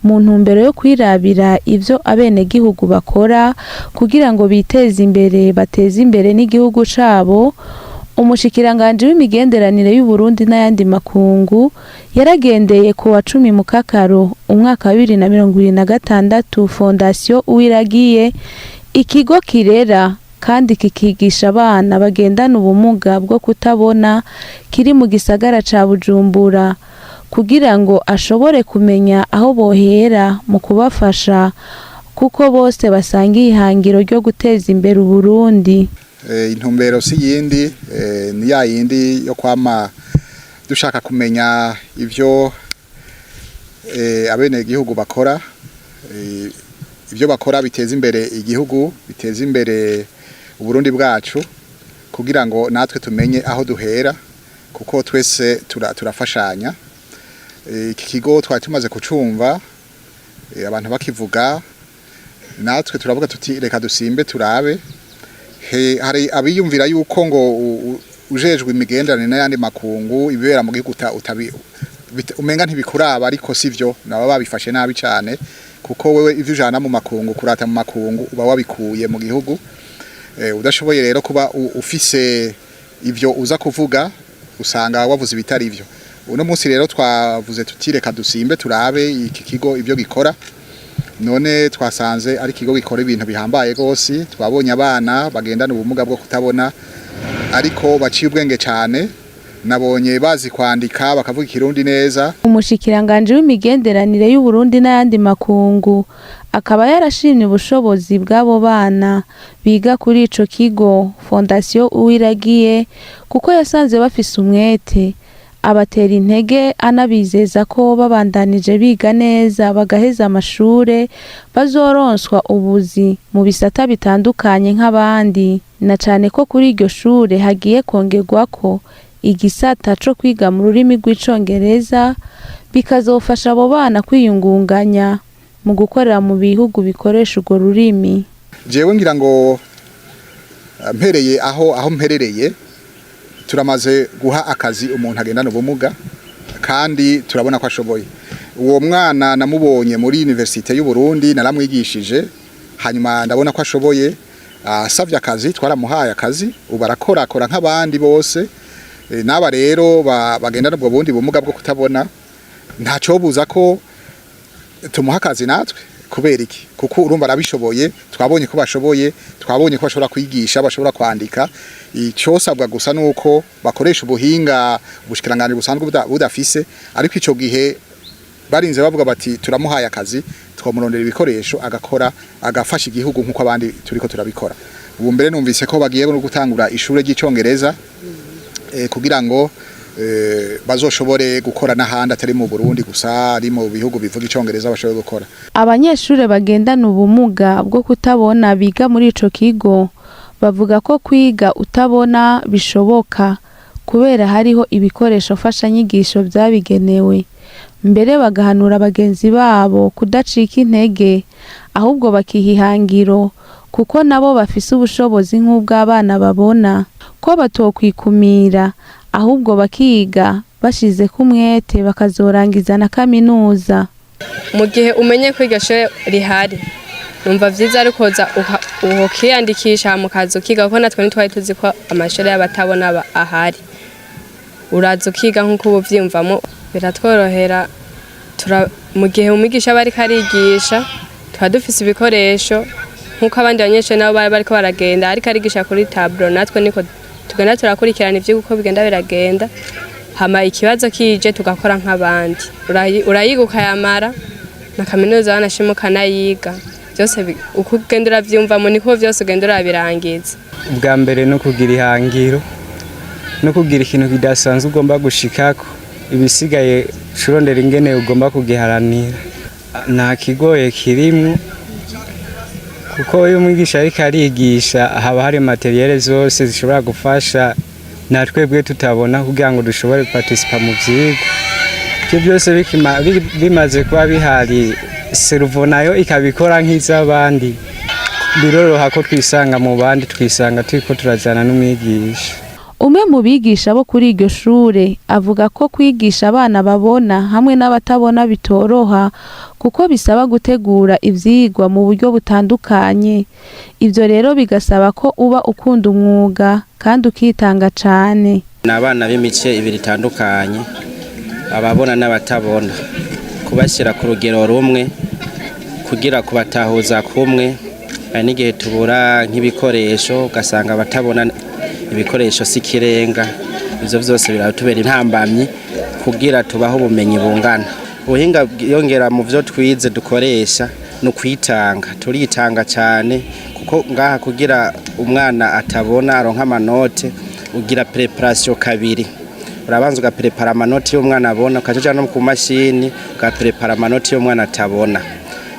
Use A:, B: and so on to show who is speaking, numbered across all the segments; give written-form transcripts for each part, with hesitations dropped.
A: mu ntumbero yo kwirabira ivyo abenegihugu bakora kugira ngo biteze imbere bateze imbere n'igihugu cabo, umushikiranganji w'imigenderanire y'u Burundi n'ayandi makungu yaragendeye ku wa 10 Mukakaro umwaka wa 2026 Fondation Uwiragiye, ikigo kirera kandi kikigisha abana bagendana ubumuga bwo kutabona kiri mu gisagara ca Bujumbura, kugira ngo ashobore kumenya aho bohera mu kubafasha kuko bose basangiye ihangiro ryo guteza imbere Uburundi.
B: Intumbero si yindi ni ya yindi yo kwama dushaka kumenya ivyo abenegihugu bakora, ivyo bakora biteza imbere igihugu, biteza imbere Uburundi bwacu, kugira ngo natwe tumenye aho duhera kuko twese turafashanya. Iki kigo twari tumaze kucumva abantu bakivuga, natwe turavuga tuti reka dusimbe turabe. Hari abiyumvira yuko ngo ujejwe imigenderanire n'ayandi makungu ibibera mu gihugu umenga ntibikuraba, ariko sivyo, nabo babifashe nabi cyane kuko wewe ivyo ujana mu makungu kurata mu makungu uba wabikuye mu gihugu. Udashoboye rero kuba ufise ivyo uza kuvuga usanga wavuze ibitari ivyo. Uno munsi rero twavuze tuti reka dusimbe turabe iki kigo ivyo gikora. None twasanze ari kigo gikora ibintu bihambaye gose. Twabonye abana bagendana ubumuga bwo kutabona ariko baciye ubwenge cyane, nabonye bazi kwandika bakavuga ikirundi neza.
A: Umushikiranganje w'imigenderanire y'u Burundi n'ayandi makungu akaba yarashimye ubushobozi bw'abo bana biga kuri ico kigo Fondation Uwiragiye kuko yasanze bafise umwete, abatera intege anabizeza ko babandanije biga neza bagaheza amashure bazoronswa ubuzi mu bisata bitandukanye nk'abandi, na cane ko kuri iryo shure hagiye kongerwako igisata co kwiga mu rurimi rw'icongereza, bikazofasha abo bana kwiyungunganya mu gukorera mu bihugu bikoresha urwo rurimi.
B: Jewe ngira ngo mpereye aho mperereye turamaze guha akazi umuntu agendana ubumuga kandi turabona ko ashoboye. Uwo mwana namubonye muri Universite y'u Burundi, naramwigishije, hanyuma ndabona ko ashoboye, asavye akazi, twaramuhaye akazi, ubu arakora nk'abandi bose. Naba rero bagendana ubwo bundi bumuga bwo kutabona, ntaco buza ko tumuha akazi natwe. Kubera iki? Kuko urumva arabishoboye, twabonye ko bashoboye, twabonye ko bashobora kwigisha, bashobora kwandika. Icosabwa gusa nuko bakoresha ubuhinga ubushikiranganje busanzwe budafise, ariko ico gihe barinze bavuga bati turamuhaye akazi, twamurondera ibikoresho agakora, agafasha igihugu nkuko abandi turiko turabikora. Ubu mbere numvise ko bagiye no gutangura ishure ry'icongereza kugira ngo bazoshobore gukora n'ahandi atari mu Burundi gusa, ari mu bihugu bivuga icongereza bashobora gukora.
A: Abanyeshure bagendana ubumuga bwo kutabona biga muri ico kigo bavuga ko kwiga utabona bishoboka kubera hariho ibikoresho mfashanyigisho vyabigenewe, mbere bagahanura bagenzi babo kudacika intege ahubwo bakihihangiro kuko nabo bafise ubushobozi nk'ubw'abana babona, ko batokwikumira ahubwo bakiga bashize kumwete bakazorangiza na kaminuza.
C: Mu gihe umenye ko iryo shure rihari, numva vyiza ariko ukiyandikisha mu kazi ukiga, kuko natwe ntitwari tuzi ko amashure y'abatabona ahari. Uraza ukiga nk'uko ubuvyumvamo, biratworohera. Mu gihe umwigisha aba ariko arigisha, tuba dufise ibikoresho nk'uko abandi banyeshure nabo bari bariko baragenda, ariko arigisha kuri tableau, natwe niko tugenda turakurikirana ivyo uko bigenda biragenda, hama ikibazo kije tugakora nk'abandi. Urayiga ukayamara na kaminuza wanashimuka nayiga, byose uko ugenda uravyumvamo niko vyose ugenda urabirangiza.
D: Ubwa mbere no kugira ihangiro no kugira ikintu kidasanzwe ugomba gushikako, ibisigaye curondera ingene ugomba kugiharanira. Nta kigoye kirimwo kuko uyu mwigisha ariko arigisha haba hari materiel zose zishobora gufasha natwebwe tutabona kugira ngo dushobore participa mu vyigwa. Ibyo byose bimaze kuba bihari, servo nayo ikabikora nk'izabandi, biroroha ko twisanga mu bandi, twisanga turiko turazana n'umwigisha.
A: umwe mu bigisha bo kuri iryo shure avuga ko kwigisha abana babona hamwe n'abatabona bitoroha kuko bisaba gutegura ivyigwa mu buryo butandukanye. Ivyo rero bigasaba ko uba ukunda umwuga kandi ukitanga cane.
E: N'abana b'imice ibiri itandukanye, ababona n'abatabona, kubashyira ku rugero rumwe kugira kubatahuza kumwe. N'igihe tubura nk'ibikoresho ugasanga abatabona ibikoresho sikirenga, ivyo vyose biratubera intambamyi kugira tubaho ubumenyi bungana. Ubuhinga bwiyongera mu vyo twize dukoresha no kwitanga, turitanga cyane kuko ngaha kugira umwana atabona aronka amanote ugira preparation kabiri. Urabanza ugaprepara amanoti y'umwana abona, ukaja no ku mashini ugaprepara amanoti y'umwana atabona.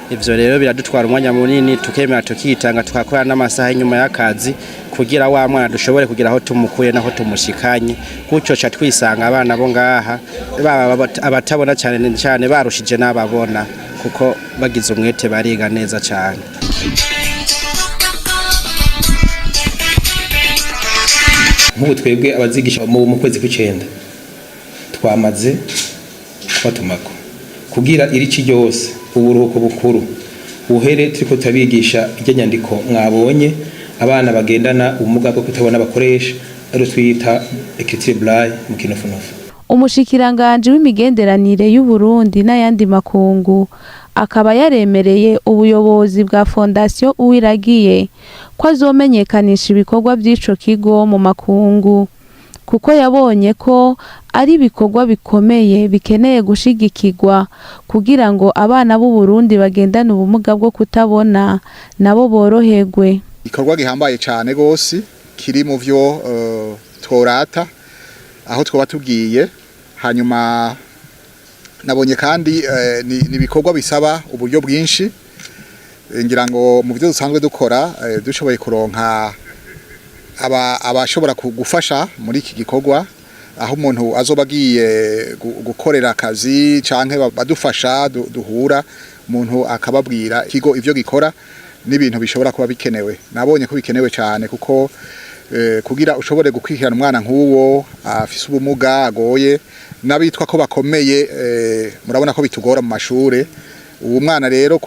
E: Ivyo rero biradutwara umwanya munini, tukemera tukitanga, tukakora n'amasaha inyuma y'akazi kugira wa mwana dushobore kugira aho tumukuye naho tumushikanye. Gutyo cha twisanga abana bo ngaha abatabona cyane cyane barushije n'ababona kuko bagize umwete bariga neza cyane.
F: Nk'ubu twebwe abazigisha mu kwezi kw'icenda twamaze kubatumako kugira irici ryose uburuhuko bukuru uhere turiko turabigisha iryo nyandiko mwabonye abana bagendana ubumuga bwo kutabona bakoresha ari twita écriture braille mu kinofunofu.
A: Umushikiranganje w'imigenderanire y'u Burundi n'ayandi makungu akaba yaremereye ubuyobozi bwa Fondation Uwiragiye ko azomenyekanisha ibikorwa by'ico kigo mu makungu kuko yabonye ko ari ibikorwa bikomeye bikeneye gushigikirwa kugira ngo abana b'u Burundi bagendana ubumuga bwo kutabona nabo boroherwe.
B: Ikorwa gihambaye cyane gose kiri mu vyo tworata aho twoba tugiye. Hanyuma nabonye kandi ni ibikorwa bisaba uburyo bwinshi, ngira ngo mu byo dusanzwe dukora dushoboye kuronka abashobora gufasha muri iki gikorwa, aho umuntu azoba agiye gukorera akazi canke badufasha duhura umuntu akababwira ikigo ivyo gikora n'ibintu bishobora kuba bikenewe. Nabonye ko bikenewe cyane kuko kugira ushobore gukwihirana umwana nk'uwo afise ubumuga agoye n'abitwa ko bakomeye, murabona ko bitugora mu mashure. Uwo mwana rero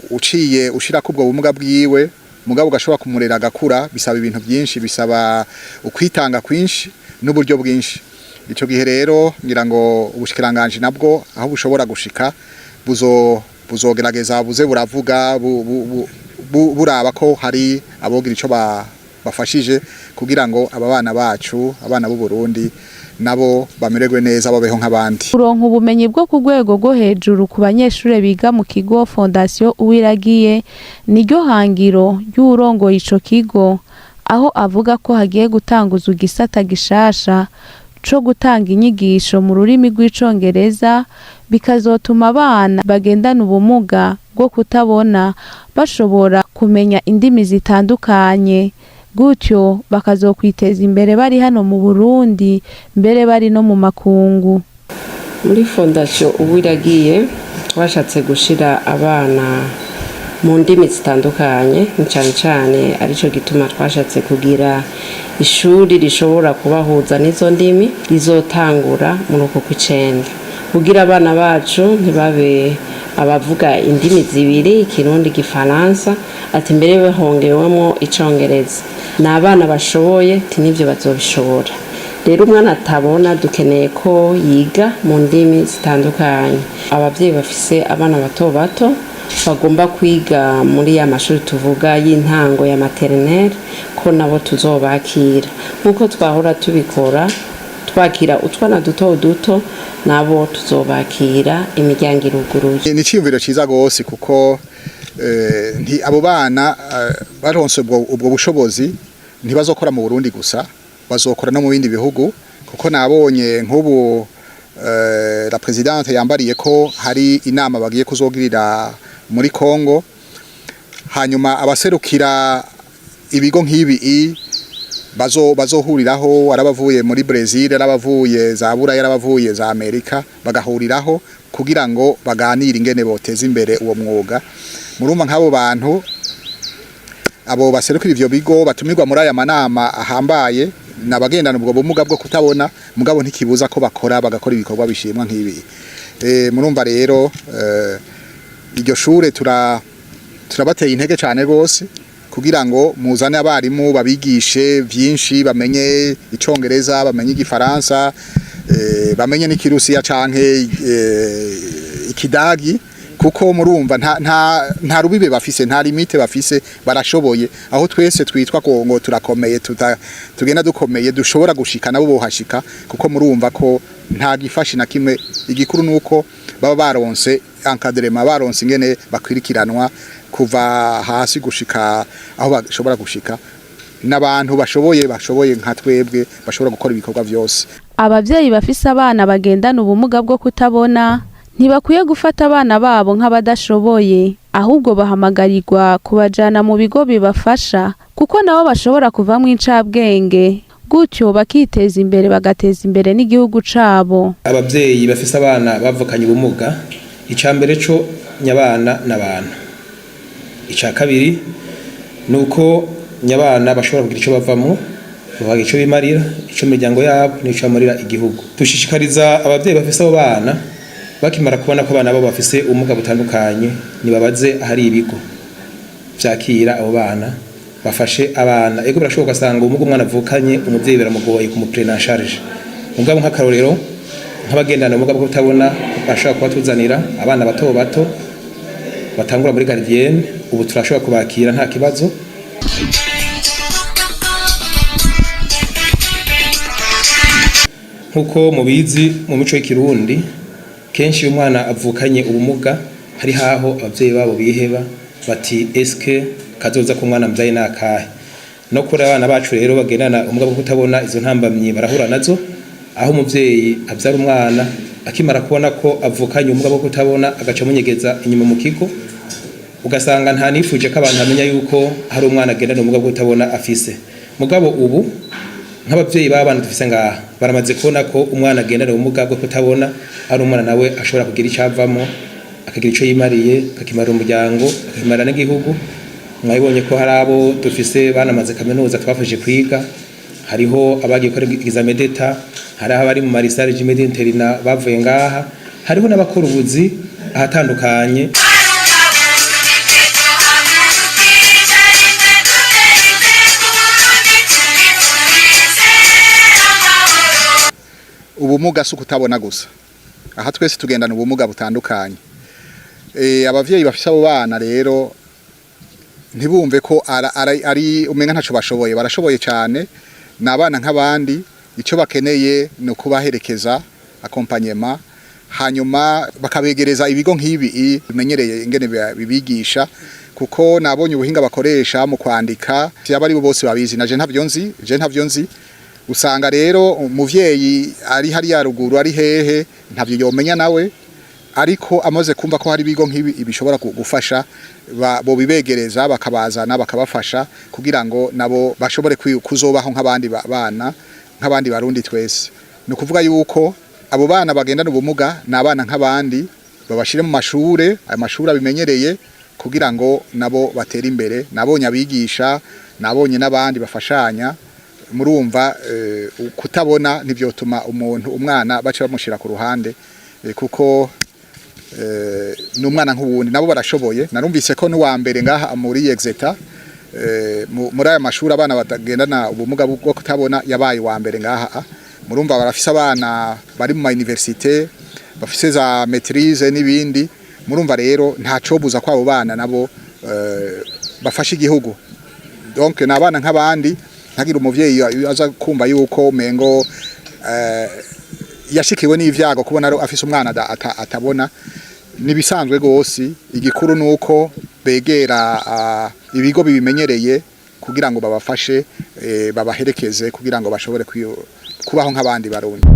B: uciye ushira kubwo bumuga bwiwe mugabo ugashobora kumurera agakura, bisaba ibintu byinshi, bisaba ukwitanga kwinshi n'uburyo bwinshi. Ico gihe rero ngira ngo ubushikiranganje nabwo aho bushobora gushika buzogerageza buze buravuga buraba ko hari abogira ico bafashije kugira ngo aba bana bacu, abana b'u Burundi nabo bamererwe neza babeho nk'abandi.
A: Kuronka ubumenyi bwo ku rwego rwo hejuru ku banyeshure biga mu kigo Fondation Uwiragiye niryo hangiro y'urongoye ico kigo, aho avuga ko hagiye gutanguza igisata gishasha co gutanga inyigisho mu rurimi rw'icongereza bikazotuma abana bagendana ubumuga bwo kutabona bashobora kumenya indimi zitandukanye, gutyo bakazokwiteza imbere bari hano mu Burundi mbere bari no mu makungu.
G: Muri Fondation Uwiragiye twashatse gushira abana mu ndimi zitandukanye, cyane cyane arico gituma twashatse kugira ishuri rishobora kubahuza n'izo ndimi rizotangura muri uko kw'icenda kugira abana bacu ntibabe abavuga indimi zibiri, Kirundi, Gifaransa, ati mbere bahongewemo icongereza. N'abana bashoboye n'ivyo bazobishobora. Rero umwana atabona dukeneye ko yiga mu ndimi zitandukanye. Abavyeyi bafise abana bato bato bagomba kwiga muri ya mashuri tuvuga y'intango ya maternelle ko nabo tuzobakira nkuko twahora tubikora, twakira utwana duto duto nabo tuzobakira imiryango iruguruye.
B: Ni ciyumviro ciza gose kuko abo bana baronse ubwo bushobozi ntibazokora mu Burundi gusa, bazokora no mu bindi bihugu kuko nabonye nk'ubu la presidente yambariye ko hari inama bagiye kuzogirira muri Kongo, hanyuma abaserukira ibigo nk'ibi bazohuriraho, arabavuye muri Brazil, arabavuye za Buraya, arabavuye za Amerika, bagahuriraho kugira ngo baganire ingene boteza imbere uwo mwuga. Murumva nk'abo bantu abo baserukira ivyo bigo batumirwa muri aya manama ahambaye nabagendana ubwo bumuga bwo kutabona mugabo ntikibuza ko bagakora ibikorwa bishimwa nk'ibi. Murumva rero iryo shure turabateye intege cyane rwose kugira ngo muzane abarimu babigishe byinshi, bamenye icongereza, bamenye igifaransa, bamenye n'ikirusiya canke ikidagi, kuko murumva nta rubibe bafise, nta limite bafise, barashoboye. Aho twese twitwa ngo turakomeye, tugenda dukomeye, dushobora gushika nabo bohashika, kuko murumva ko nta gifashi na kimwe. Igikuru nuko baba baronse encadrement, baronse ingene bakwirikiranwa kuva hasi gushika aho bashobora gushika, n'abantu bashoboye nka twebwe bashobora gukora ibikorwa byose.
A: Abavyeyi bafise abana bagendana ubumuga bwo kutabona ntibakwiye gufata abana babo nk'abadashoboye, ahubwo bahamagarirwa kubajana mu bigo bibafasha, kuko nabo bashobora kuvamwo incabwenge, gutyo bakiteza imbere, bagateza imbere n'igihugu cabo.
F: Abavyeyi bafise abana bavukanye ubumuga, icambere co nyabana n'abana. Ica kabiri nuko nyabana bashobora kugira ico bavamwo, bavuga ico bimarira, ico miryango yabo n'ico bamarira igihugu. Dushishikariza abavyeyi bafise abo bana bakimara kubona ko abana babo bafise ubumuga butandukanye, nibabaze ahari ibigo vyakira abo bana, bafashe abana. Ego birashoboka asanga ubumuga umwana avukanye umuvyeyi biramugoye kumuprena charge, mugabo nk'akarorero nk'abagendana ubumuga bwo kutabona bashaka kubatuzanira abana bato batangura muri gardienne, ubu turashobora kubakira nta kibazo. Nkuko mubizi mu mico y'ikirundi, kenshi umwana avukanye ubumuga hari haho abavyeyi babo biheba bati eske kazoza ku mwana mvyaye nakahe. No kuri abana bacu rero bagendana ubumuga bwo kutabona, izo ntambamye barahura nazo, aho umuvyeyi avyara umwana akimara kubona ko avukanye ubumuga bwo kutabona agaca munyegeza inyuma mu kigo, ugasanga nta nifuje ko abantu bamenya yuko hari umwana agendana ubumuga bwo kutabona afise. Mugabo ubu nk'abavyeyi b'abana dufise ngaha baramaze kubona ko umwana agendana ubumuga bwo kutabona ari umwana nawe ashobora kugira icavamo, akagira ico yimariye, akakimarira umuryango, akakimarira n'igihugu. Mwabibonye ko hari abo dufise banamaze kaminuza twafashe kwiga, hariho abagiye gukora examen d'etat, hari abari mu marisage y'imediterina bavuye ngaha, hariho n'abakora ubuzi ahatandukanye.
B: Ubumuga si ukutabona gusa, aha twese tugendana ubumuga butandukanye. Abavyeyi bafise abo bana rero ntibumve ko ari umenga ntaco bashoboye, barashoboye cyane, n'abana nk'abandi. Ico bakeneye no kubaherekeza accompagnement, hanyuma bakabegereza ibigo nk'ibi bimenyereye ingene bibigisha, kuko nabonye ubuhinga bakoresha mu kwandika byaba ari bo bose babizi, naje ntavyo nzi. Usanga rero umuvyeyi ari hari ya ruguru ari hehe ntavyo yomenya nawe, ariko amaze kumva ko hari ibigo nk'ibi bishobora gufasha, bo bibegereza bakabazana bakabafasha kugira ngo nabo bashobore kuzobaho nk'abandi bana, nk'abandi barundi twese. Ni ukuvuga yuko abo bana bagendana ubumuga n'abana nk'abandi, babashire mu mashure, ayo mashuri abimenyereye kugira ngo nabo batere imbere. Nabonye abigisha, nabonye n'abandi bafashanya. Murumva kutabona ntivyotuma umwana baca bamushira ku ruhande, kuko n'umwana nk'ubundi nabo barashoboye. Narumvise ko n'uwa mbere ngaha muri Exeter, muri aya mashuri abana batagendana ubumuga bwo kutabona yabaye uwa mbere ngaha. Murumva barafise abana bari mu université, bafise za maîtrise n'ibindi. Murumva rero ntaco buza kwabo bana nabo bafasha igihugu. Donc n'abana nk'abandi, ntagira umuvyeyi aza kumva yuko mengo yashikiwe n'ivyago kubona afise umwana atabona. Nibisanzwe gose, igikuru nuko begera ibigo bibimenyereye kugira ngo babafashe, babaherekeze kugira ngo bashobore kubaho nk'abandi barundi.